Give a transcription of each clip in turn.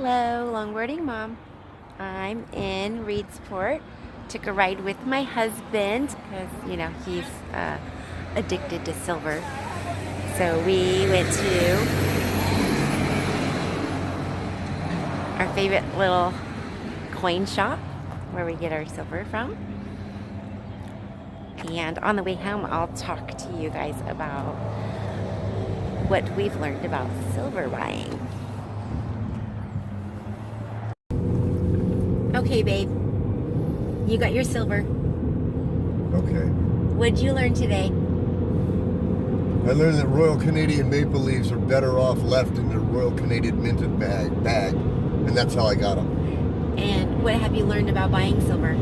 Hello, Longboarding Mom. I'm in Reedsport. Took a ride with my husband because, he's addicted to silver. So we went to our favorite little coin shop where we get our silver from. And on the way home, I'll talk to you guys about what we've learned about silver buying. Okay, babe. You got your silver. Okay. What'd you learn today? I learned that Royal Canadian maple leaves are better off left in the Royal Canadian minted bag, and that's how I got them. And what have you learned about buying silver?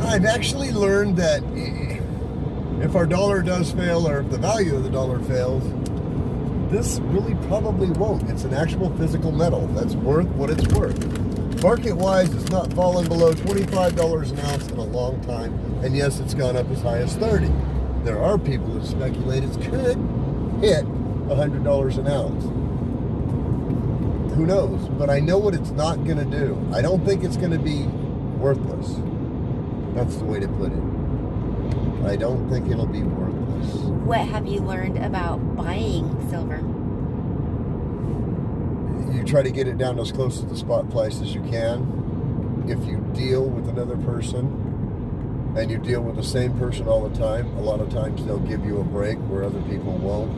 I've actually learned that if our dollar does fail, or if the value of the dollar fails, this really probably won't. It's an actual physical metal that's worth what it's worth. Market-wise, it's not fallen below $25 an ounce in a long time, and yes, it's gone up as high as $30. There are people that speculate it could hit $100 an ounce. Who knows? But I know what it's not going to do. I don't think it's going to be worthless. That's the way to put it. I don't think it'll be worthless. What have you learned about buying silver? You try to get it down as close to the spot price as you can. If you deal with another person and you deal with the same person all the time, a lot of times they'll give you a break where other people won't.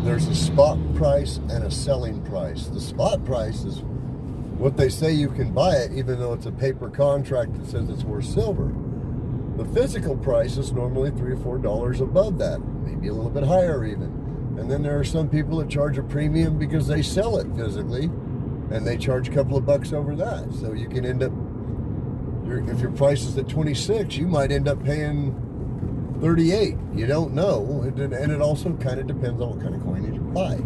There's a spot price and a selling price. The spot price is what they say you can buy it, even though it's a paper contract that says it's worth silver. The physical price is normally $3 or $4 above that, maybe a little bit higher even. And then there are some people that charge a premium because they sell it physically, and they charge a couple of bucks over that. So you can end up, if your price is at 26, you might end up paying 38. You don't know, and it also kind of depends on what kind of coinage you buy.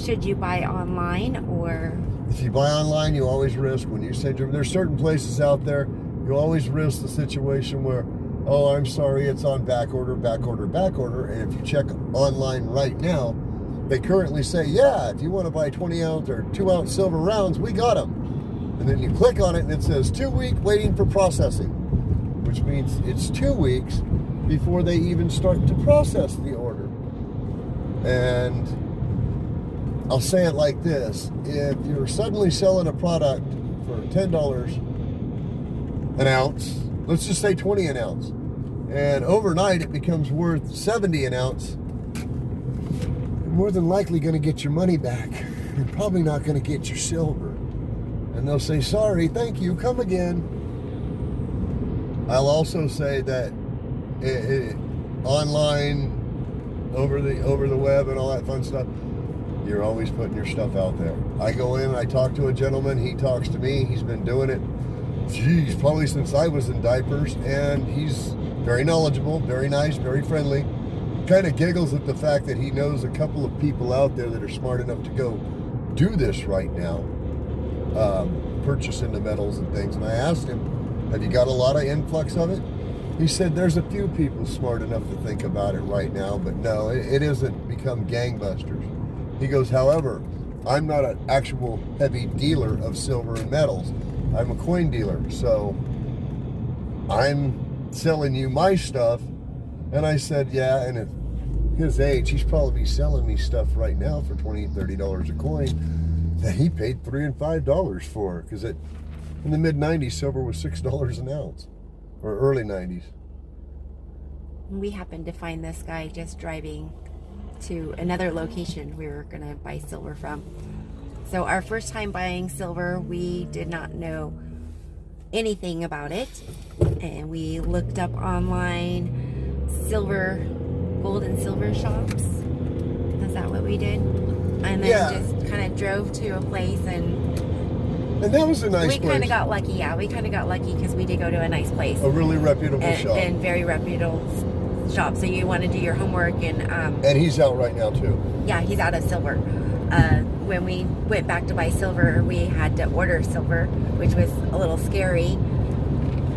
Should you buy online or? If you buy online, you always risk when you send your. There's certain places out there. You always risk the situation where, oh, I'm sorry, it's on back order, and if you check online right now, they currently say, yeah, if you want to buy 20 ounce or 2 ounce silver rounds, we got them. And then you click on it and it says 2 week waiting for processing, which means it's 2 weeks before they even start to process the order. And I'll say it like this: if you're suddenly selling a product for $10 an ounce, let's just say 20 an ounce, and overnight it becomes worth 70 an ounce, you're more than likely going to get your money back. You're probably not going to get your silver. And they'll say, sorry, thank you, come again. I'll also say that online, over the web and all that fun stuff, you're always putting your stuff out there. I go in, I talk to a gentleman, he talks to me, he's been doing it, probably since I was in diapers, and he's very knowledgeable, very nice, very friendly. Kind of giggles at the fact that he knows a couple of people out there that are smart enough to go do this right now, purchasing the metals and things. And I asked him, have you got a lot of influx of it? He said there's a few people smart enough to think about it right now, but no, it isn't become gangbusters. He goes, however, I'm not an actual heavy dealer of silver and metals. I'm a coin dealer, so I'm selling you my stuff. And I said, yeah, and at his age, he's probably selling me stuff right now for $20, $30 a coin that he paid $3 and $5 for, because in the mid-90s, silver was $6 an ounce, or early 90s. We happened to find this guy just driving to another location we were going to buy silver from. So our first time buying silver, we did not know anything about it, and we looked up online gold and silver shops. Is that what we did? And then just kind of drove to a place, and that was a nice place. We kind of got lucky. Yeah, we kind of got lucky because we did go to a nice place, a really reputable shop, and very reputable shop. So you want to do your homework, and he's out right now too. Yeah, he's out of silver. When we went back to buy silver, we had to order silver, which was a little scary.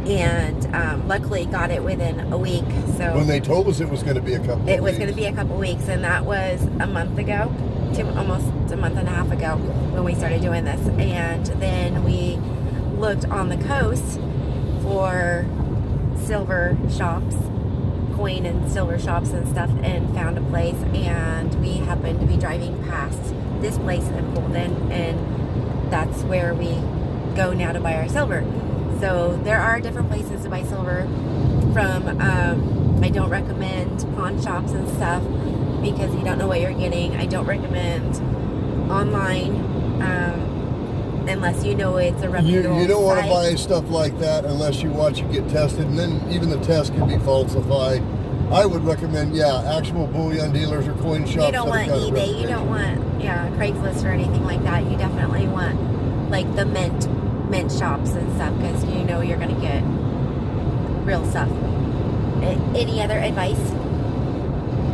and luckily got it within a week. So when they told us it was going to be a couple it of was weeks. going to be a couple weeks, and that was a month ago, almost a month and a half ago when we started doing this. And then we looked on the coast for silver shops, coin and silver shops and stuff, and found a place. And we happened to be driving past this place in Bolton, and that's where we go now to buy our silver. So there are different places to buy silver from. I don't recommend pawn shops and stuff because you don't know what you're getting. I don't recommend online unless you know it's a reputable You don't want to site. buy stuff like that unless you watch it get tested, and then even the test can be falsified. I would recommend, actual bullion dealers or coin shops. You don't want eBay. You don't want Craigslist or anything like that. You definitely want like the mint shops and stuff because you know you're going to get real stuff. Any other advice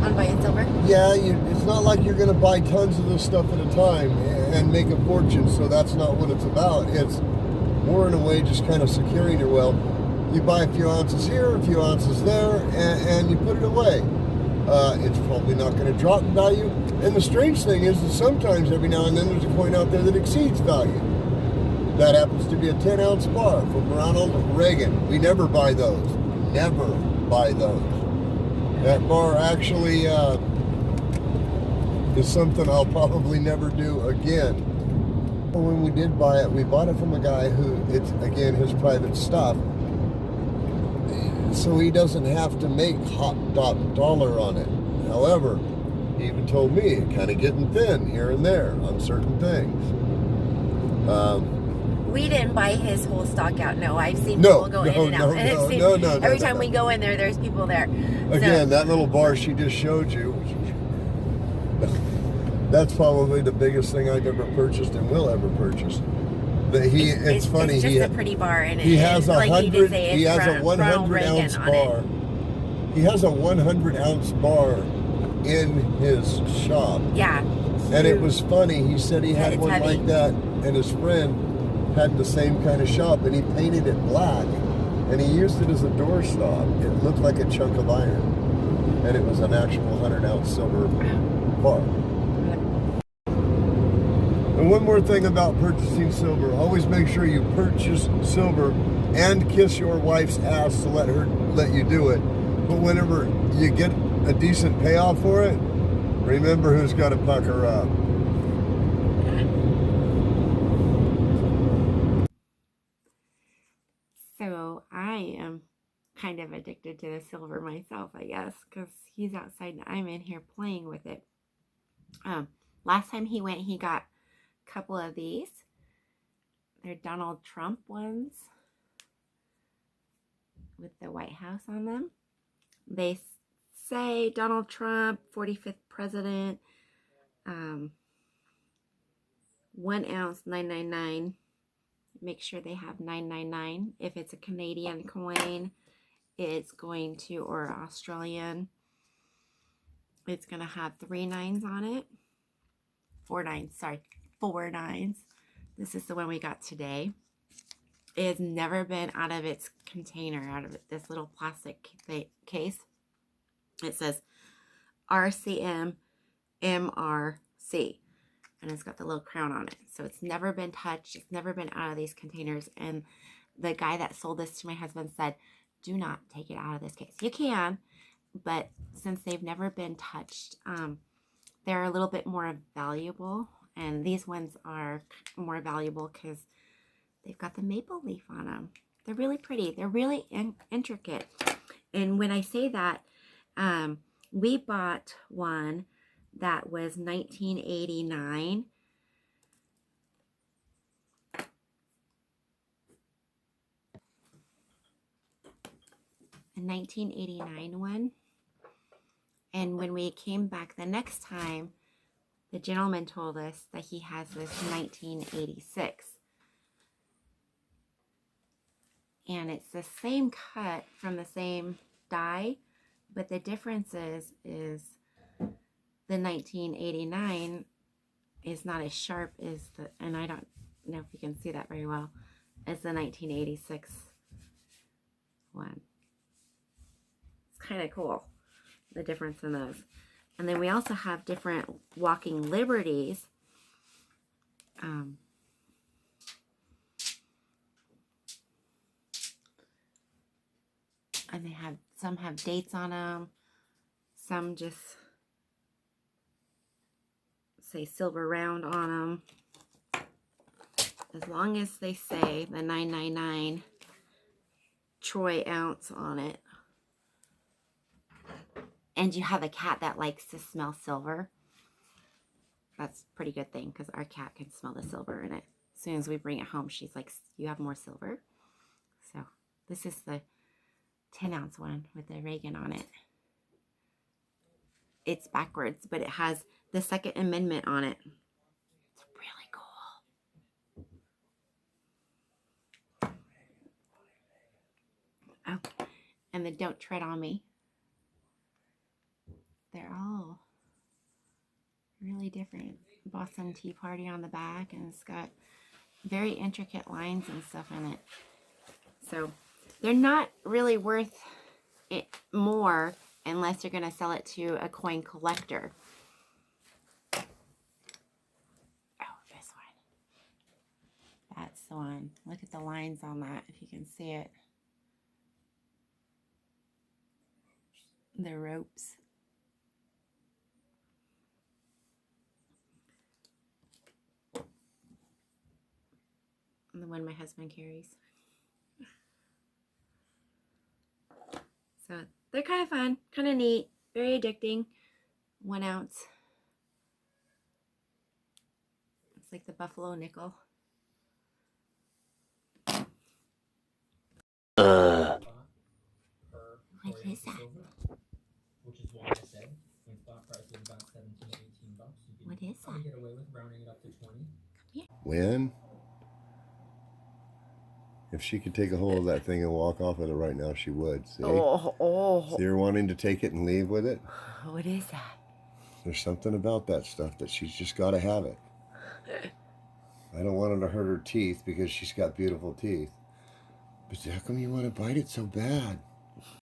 on buying silver? Yeah, it's not like you're going to buy tons of this stuff at a time and make a fortune, so that's not what it's about. It's more in a way just kind of securing your wealth. You buy a few ounces here, a few ounces there, and you put it away. It's probably not going to drop in value. And the strange thing is that sometimes every now and then there's a coin out there that exceeds value. That happens to be a 10-ounce bar from Ronald Reagan. We never buy those. Never buy those. That bar actually is something I'll probably never do again. When we did buy it, we bought it from a guy who, it's again his private stuff, so he doesn't have to make hot dollar on it. However, he even told me it kind of getting thin here and there on certain things. We didn't buy his whole stock out. No, I've seen people go in and out. Every time we go in there, there's people there. Again, that little bar she just showed you, that's probably the biggest thing I've ever purchased and will ever purchase. It's funny. It's just a pretty bar, and he has like 100. He has a 100-ounce bar. He has a 100-ounce bar in his shop. Yeah. And it was funny. He said he had one heavy. like that, and his friend had the same kind of shop, and he painted it black, and he used it as a doorstop. It looked like a chunk of iron, and it was an actual 100-ounce silver bar. And one more thing about purchasing silver: always make sure you purchase silver and kiss your wife's ass to let you do it. But whenever you get a decent payoff for it, remember who's got to pucker up. So I am kind of addicted to the silver myself, I guess, because he's outside and I'm in here playing with it. Last time he went, he got a couple of these. They're Donald Trump ones with the White House on them. They say Donald Trump, 45th president, 1 ounce, $9.99. Make sure they have $9.99. If it's a Canadian coin, it's going to, or Australian, it's going to have 3 nines on it. 4 nines, sorry, 4 nines. This is the one we got today. It has never been out of its container, out of this little plastic case. It says RCM MRC. And it's got the little crown on it. So it's never been touched. It's never been out of these containers. And the guy that sold this to my husband said, do not take it out of this case. You can, but since they've never been touched, they're a little bit more valuable. And these ones are more valuable because they've got the maple leaf on them. They're really pretty. They're really intricate. And when I say that, we bought one that was 1989. A 1989 one. And when we came back the next time, the gentleman told us that he has this 1986. And it's the same cut from the same die, but the difference is the 1989 is not as sharp as the, and I don't know if you can see that very well, as the 1986 one. It's kind of cool, the difference in those. And then we also have different walking liberties. And they have, some have dates on them. Some just say silver round on them. As long as they say the 999 troy ounce on it. And you have a cat that likes to smell silver. That's a pretty good thing because our cat can smell the silver in it. As soon as we bring it home, she's like, you have more silver. So this is the 10-ounce one with the Reagan on it. It's backwards, but it has the Second Amendment on it. It's really cool. Oh, and the Don't Tread on Me. They're all really different. Boston Tea Party on the back, and it's got very intricate lines and stuff in it. So they're not really worth it more unless you're going to sell it to a coin collector. Oh, this one. That's the one. Look at the lines on that, if you can see it. The ropes. And the one my husband carries. So they're kind of fun, kind of neat, very addicting. 1 ounce. It's like the buffalo nickel. What is that? Which is why I said when stock price was about 17, 18 bucks, you What could is probably that? get away with rounding it up to 20. When? If she could take a hold of that thing and walk off with it right now, she would. See? Oh. See her wanting to take it and leave with it? What is that? There's something about that stuff that she's just got to have it. I don't want her to hurt her teeth because she's got beautiful teeth. But how come you want to bite it so bad?